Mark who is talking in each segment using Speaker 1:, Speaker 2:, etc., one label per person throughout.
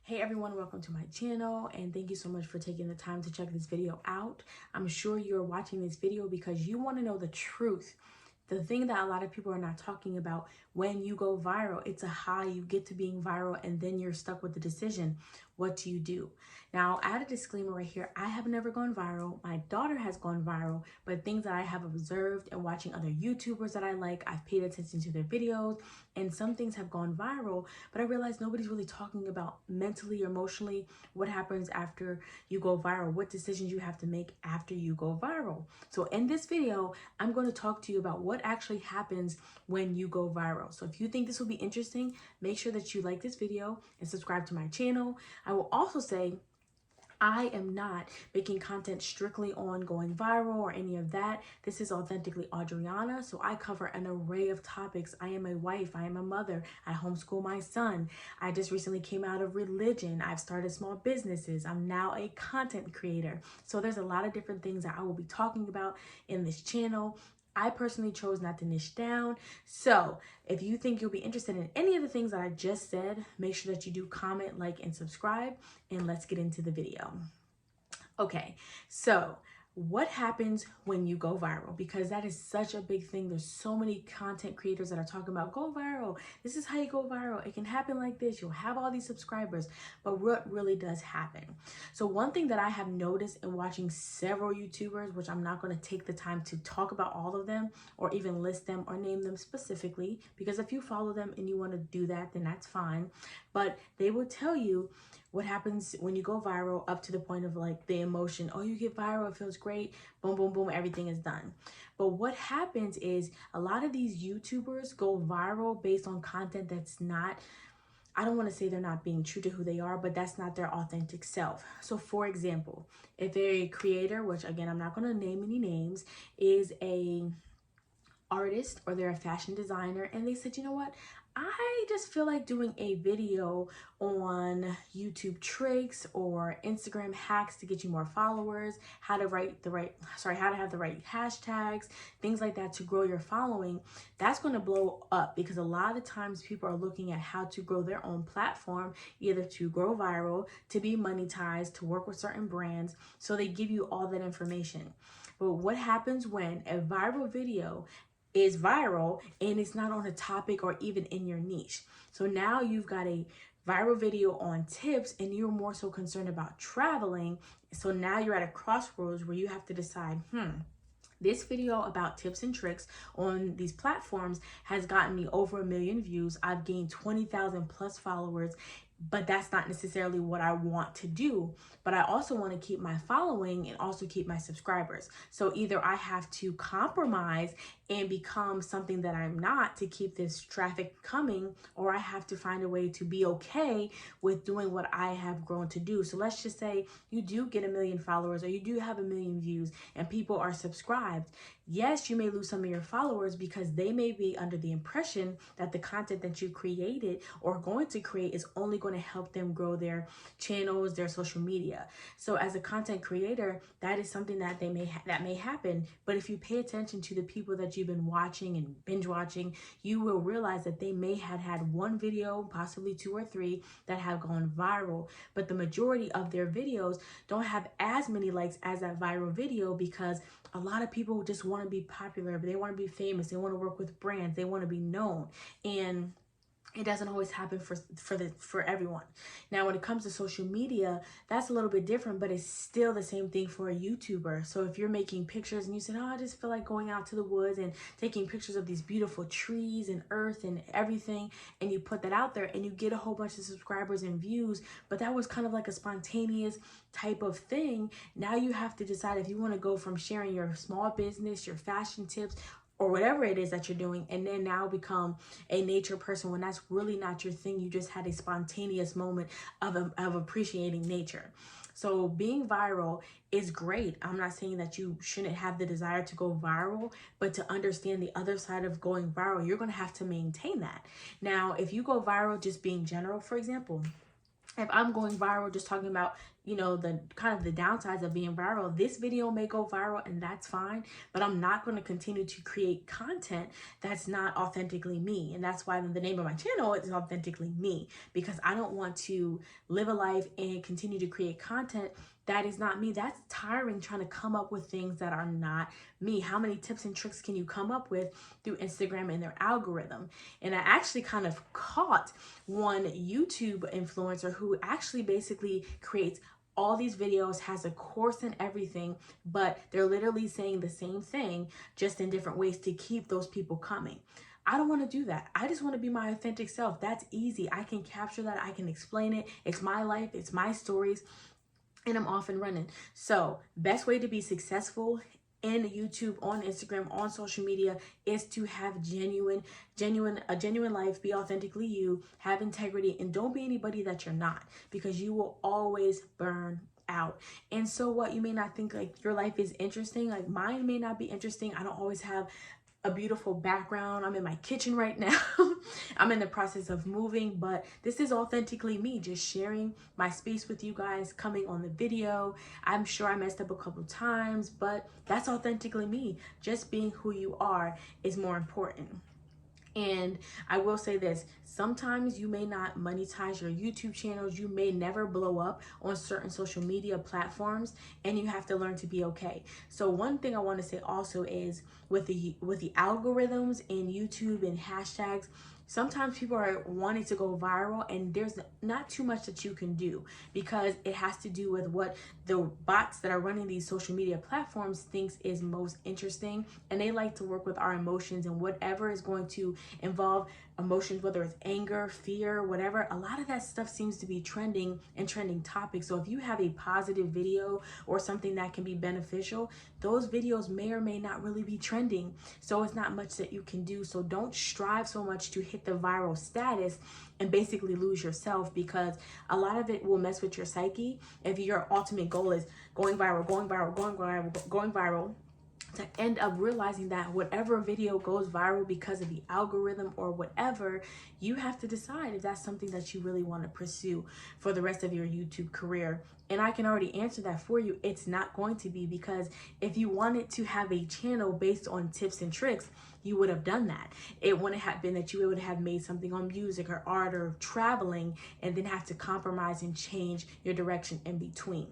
Speaker 1: Hey everyone, welcome to my channel and thank you so much for taking the time to check this video out. I'm sure you're watching this video because you want to know the truth. The thing that a lot of people are not talking about: when you go viral, it's a high. You get to being viral and then you're stuck with the decision. What do you do? Now, I had a disclaimer right here. I have never gone viral. My daughter has gone viral, but things that I have observed and watching other YouTubers that I like, I've paid attention to their videos, and some things have gone viral, but I realized nobody's really talking about mentally or emotionally what happens after you go viral, what decisions you have to make after you go viral. So in this video, I'm going to talk to you about what actually happens when you go viral. So if you think this will be interesting, make sure that you like this video and subscribe to my channel. I will also say I am not making content strictly on going viral or any of that. This is Authentically Adriana, so I cover an array of topics. I am a wife, I am a mother, I homeschool my son. I just recently came out of religion. I've started small businesses. I'm now a content creator. So there's a lot of different things that I will be talking about in this channel. I personally chose not to niche down. So if you think you'll be interested in any of the things that I just said, make sure that you do comment, like, and subscribe, and let's get into the video. Okay, so what happens when you go viral? Because that is such a big thing. There's so many content creators that are talking about go viral. This is how you go viral. It can happen like this. You'll have all these subscribers, but what really does happen? So one thing that I have noticed in watching several YouTubers, which I'm not going to take the time to talk about all of them or even list them or name them specifically, because if you follow them and you want to do that, then that's fine. But they will tell you what happens when you go viral, up to the point of like the emotion. Oh, you get viral, it feels great, boom, boom, boom, everything is done. But what happens is a lot of these YouTubers go viral based on content that's not, I don't want to say they're not being true to who they are, but that's not their authentic self. So for example, if a creator, which again, I'm not going to name any names, is a artist or they're a fashion designer, and they said, you know what, I just feel like doing a video on YouTube tricks or Instagram hacks to get you more followers, how to have the right hashtags, things like that to grow your following. That's going to blow up because a lot of times people are looking at how to grow their own platform, either to grow viral, to be monetized, to work with certain brands. So they give you all that information. But what happens when a viral video is viral and it's not on a topic or even in your niche? So now you've got a viral video on tips and you're more so concerned about traveling. So now you're at a crossroads where you have to decide, this video about tips and tricks on these platforms has gotten me over 1 million views. I've gained 20,000 plus followers, but that's not necessarily what I want to do. But I also want to keep my following and also keep my subscribers. So either I have to compromise and become something that I'm not to keep this traffic coming, or I have to find a way to be okay with doing what I have grown to do. So let's just say you do get 1 million followers or you do have 1 million views and people are subscribed. Yes, you may lose some of your followers because they may be under the impression that the content that you created or going to create is only going to help them grow their channels, their social media. So as a content creator, that is something that that may happen. But if you pay attention to the people that you've been watching and binge watching, you will realize that they may have had one video, possibly 2 or 3, that have gone viral. But the majority of their videos don't have as many likes as that viral video because a lot of people just want to be popular, but they want to be famous, they want to work with brands, they want to be known, and it doesn't always happen for everyone. Now, when it comes to social media, that's a little bit different, but it's still the same thing for a YouTuber. So if you're making pictures and you said, oh, I just feel like going out to the woods and taking pictures of these beautiful trees and earth and everything, and you put that out there and you get a whole bunch of subscribers and views, but that was kind of like a spontaneous type of thing. Now you have to decide if you want to go from sharing your small business, your fashion tips, or whatever it is that you're doing, and then now become a nature person when that's really not your thing. You just had a spontaneous moment of appreciating nature. So being viral is great. I'm not saying that you shouldn't have the desire to go viral, but to understand the other side of going viral, you're going to have to maintain that. Now, if you go viral just being general, for example, if I'm going viral just talking about, you know, the kind of the downsides of being viral. This video may go viral and that's fine, but I'm not going to continue to create content that's not authentically me. And that's why the name of my channel is Authentically Me, because I don't want to live a life and continue to create content that is not me. That's tiring, trying to come up with things that are not me. How many tips and tricks can you come up with through Instagram and their algorithm? And I actually kind of caught one YouTube influencer who actually basically creates all these videos, has a course and everything, but they're literally saying the same thing, just in different ways to keep those people coming. I don't want to do that. I just want to be my authentic self. That's easy. I can capture that. I can explain it. It's my life. It's my stories. And I'm off and running. So best way to be successful in YouTube, on Instagram, on social media is to have a genuine life, be authentically you, have integrity, and don't be anybody that you're not, because you will always burn out. And so what, you may not think like your life is interesting, like mine may not be interesting. I don't always have a beautiful background. I'm in my kitchen right now. I'm in the process of moving, but this is authentically me, just sharing my space with you guys, coming on the video. I'm sure I messed up a couple times, but that's authentically me. Just being who you are is more important. And I will say this, sometimes you may not monetize your YouTube channels. You may never blow up on certain social media platforms, and you have to learn to be okay. So one thing I want to say also is with the algorithms in YouTube and hashtags, sometimes people are wanting to go viral and there's not too much that you can do, because it has to do with what the bots that are running these social media platforms thinks is most interesting. And they like to work with our emotions, and whatever is going to involve emotions, whether it's anger, fear, whatever, a lot of that stuff seems to be trending and trending topics. So if you have a positive video or something that can be beneficial, those videos may or may not really be trending. So it's not much that you can do. So don't strive so much to hit the viral status and basically lose yourself, because a lot of it will mess with your psyche if your ultimate goal is going viral, going viral, to end up realizing that whatever video goes viral because of the algorithm or whatever, you have to decide if that's something that you really want to pursue for the rest of your YouTube career. And I can already answer that for you. It's not going to be, because if you wanted to have a channel based on tips and tricks, you would have done that. It wouldn't have been that you would have made something on music or art or traveling and then have to compromise and change your direction in between.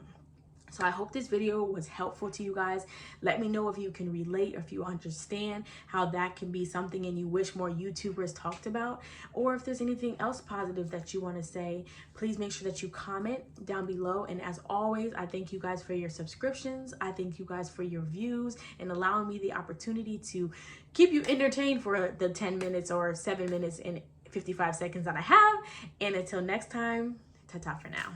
Speaker 1: So I hope this video was helpful to you guys. Let me know if you can relate, or if you understand how that can be something and you wish more YouTubers talked about, or if there's anything else positive that you want to say. Please make sure that you comment down below. And as always, I thank you guys for your subscriptions. I thank you guys for your views and allowing me the opportunity to keep you entertained for the 10 minutes or 7 minutes and 55 seconds that I have. And until next time, ta-ta for now.